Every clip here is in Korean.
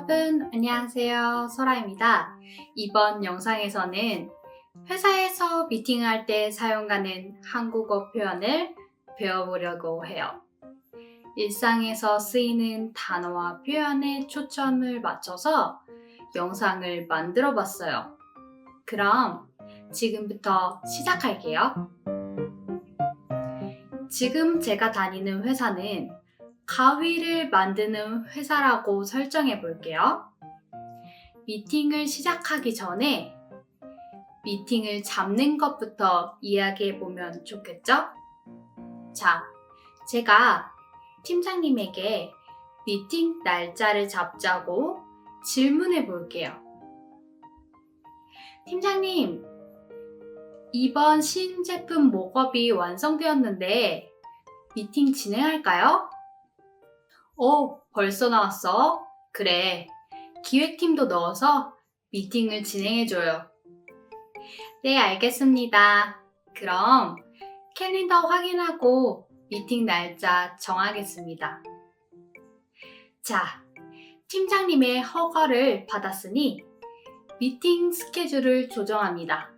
여러분, 안녕하세요. 설아입니다. 이번 영상에서는 회사에서 미팅할 때 사용하는 한국어 표현을 배워보려고 해요. 일상에서 쓰이는 단어와 표현에 초점을 맞춰서 영상을 만들어 봤어요. 그럼 지금부터 시작할게요. 지금 제가 다니는 회사는 가위를 만드는 회사라고 설정해 볼게요. 미팅을 시작하기 전에 미팅을 잡는 것부터 이야기해 보면 좋겠죠? 자, 제가 팀장님에게 미팅 날짜를 잡자고 질문해 볼게요. 팀장님, 이번 신제품 목업이 완성되었는데 미팅 진행할까요? 벌써 나왔어? 그래, 기획팀도 넣어서 미팅을 진행해줘요. 네, 알겠습니다. 그럼 캘린더 확인하고 미팅 날짜 정하겠습니다. 자, 팀장님의 허가를 받았으니 미팅 스케줄을 조정합니다.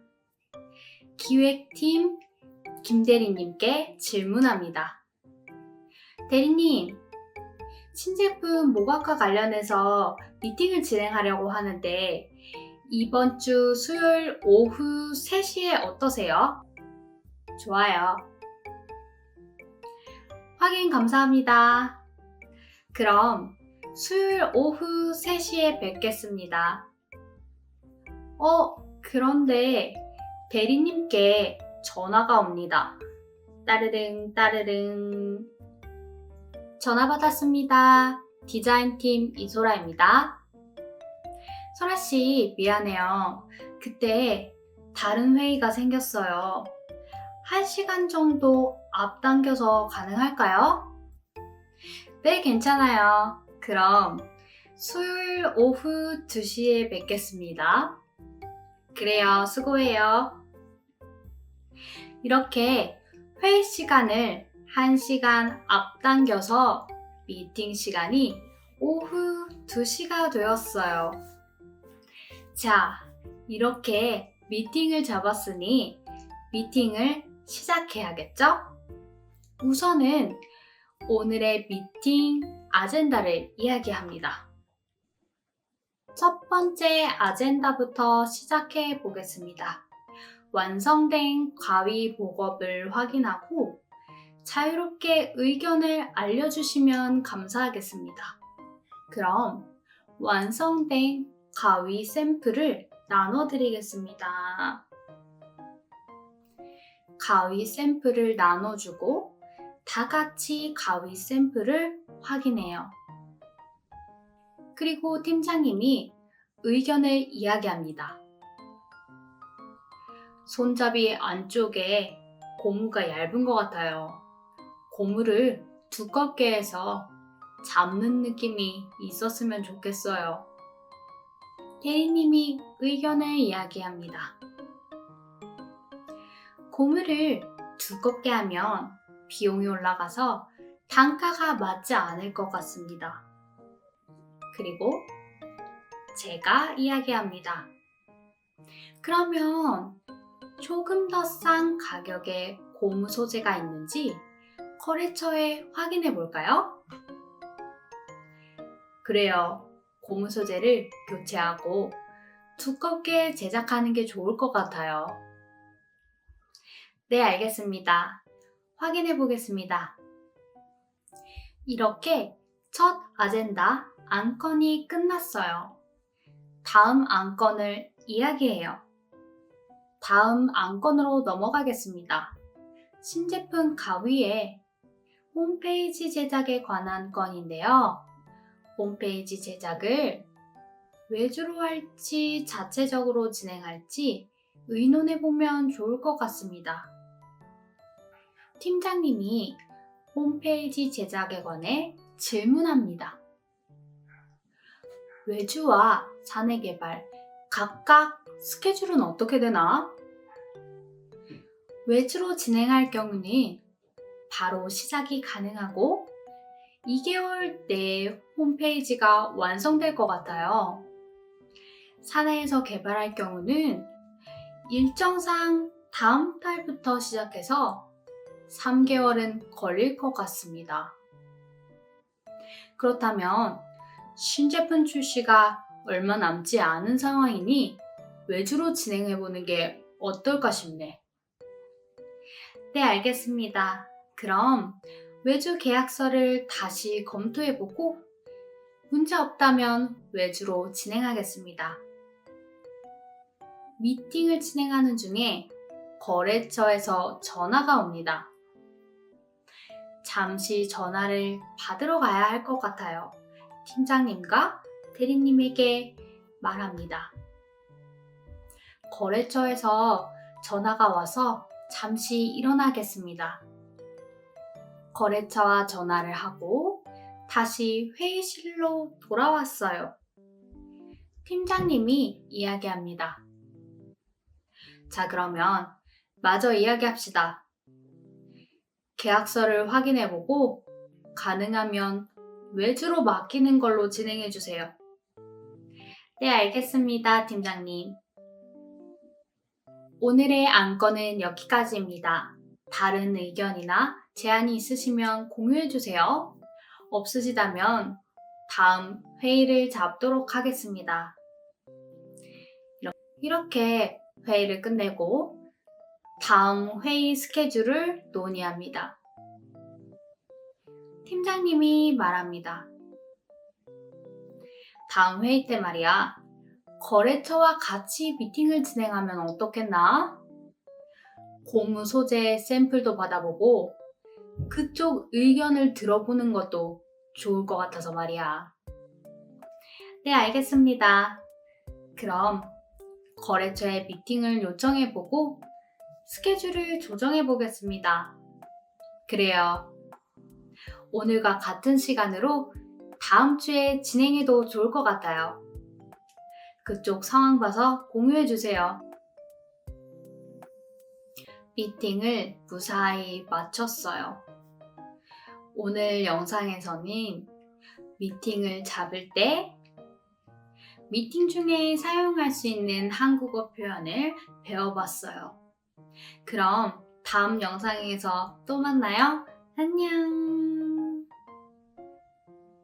기획팀 김대리님께 질문합니다. 대리님, 신제품 모각과 관련해서 미팅을 진행하려고 하는데 이번 주 수요일 오후 3시에 어떠세요? 좋아요. 확인 감사합니다. 그럼 수요일 오후 3시에 뵙겠습니다. 그런데 대리님께 전화가 옵니다. 따르릉 따르릉. 전화 받았습니다. 디자인팀 이소라입니다. 설아씨, 미안해요. 그때 다른 회의가 생겼어요. 1시간 정도 앞당겨서 가능할까요? 네, 괜찮아요. 그럼 수요일 오후 2시에 뵙겠습니다. 그래요, 수고해요. 이렇게 회의 시간을 1시간 앞당겨서 미팅 시간이 오후 2시가 되었어요. 자, 이렇게 미팅을 잡았으니 미팅을 시작해야겠죠? 우선은 오늘의 미팅 아젠다를 이야기합니다. 첫 번째 아젠다부터 시작해 보겠습니다. 완성된 가위 목업을 확인하고 자유롭게 의견을 알려주시면 감사하겠습니다. 그럼 완성된 가위 샘플을 나눠드리겠습니다. 가위 샘플을 나눠주고 다 같이 가위 샘플을 확인해요. 그리고 팀장님이 의견을 이야기합니다. 손잡이 안쪽에 고무가 얇은 것 같아요. 고무를 두껍게 해서 잡는 느낌이 있었으면 좋겠어요. 대리님이 의견을 이야기합니다. 고무를 두껍게 하면 비용이 올라가서 단가가 맞지 않을 것 같습니다. 그리고 제가 이야기합니다. 그러면 조금 더 싼 가격의 고무 소재가 있는지 거래처에 확인해 볼까요? 그래요. 고무 소재를 교체하고 두껍게 제작하는 게 좋을 것 같아요. 네, 알겠습니다. 확인해 보겠습니다. 이렇게 첫 아젠다 안건이 끝났어요. 다음 안건을 이야기해요. 다음 안건으로 넘어가겠습니다. 신제품 가위의 홈페이지 제작에 관한 건인데요. 홈페이지 제작을 외주로 할지 자체적으로 진행할지 의논해보면 좋을 것 같습니다. 팀장님이 홈페이지 제작에 관해 질문합니다. 외주와 사내 개발 각각 스케줄은 어떻게 되나? 외주로 진행할 경우는 바로 시작이 가능하고 2개월 내에 홈페이지가 완성될 것 같아요. 사내에서 개발할 경우는 일정상 다음 달부터 시작해서 3개월은 걸릴 것 같습니다. 그렇다면 신제품 출시가 얼마 남지 않은 상황이니 외주로 진행해보는 게 어떨까 싶네. 네, 알겠습니다. 그럼 외주 계약서를 다시 검토해보고 문제 없다면 외주로 진행하겠습니다. 미팅을 진행하는 중에 거래처에서 전화가 옵니다. 잠시 전화를 받으러 가야 할 것 같아요. 팀장님과 대리님에게 말합니다. 거래처에서 전화가 와서 잠시 일어나겠습니다. 거래처와 전화를 하고 다시 회의실로 돌아왔어요. 팀장님이 이야기합니다. 자, 그러면 마저 이야기합시다. 계약서를 확인해보고 가능하면 외주로 맡기는 걸로 진행해주세요. 네, 알겠습니다, 팀장님. 오늘의 안건은 여기까지입니다. 다른 의견이나 제안이 있으시면 공유해주세요. 없으시다면 다음 회의를 잡도록 하겠습니다. 이렇게 회의를 끝내고 다음 회의 스케줄을 논의합니다. 팀장님이 말합니다. 다음 회의 때 말이야. 거래처와 같이 미팅을 진행하면 어떻겠나? 고무 소재 샘플도 받아보고 그쪽 의견을 들어보는 것도 좋을 것 같아서 말이야. 네, 알겠습니다. 그럼 거래처에 미팅을 요청해보고 스케줄을 조정해보겠습니다. 그래요. 오늘과 같은 시간으로 다음 주에 진행해도 좋을 것 같아요. 그쪽 상황 봐서 공유해주세요. 미팅을 무사히 마쳤어요. 오늘 영상에서는 미팅을 잡을 때 미팅 중에 사용할 수 있는 한국어 표현을 배워봤어요. 그럼 다음 영상에서 또 만나요. 안녕!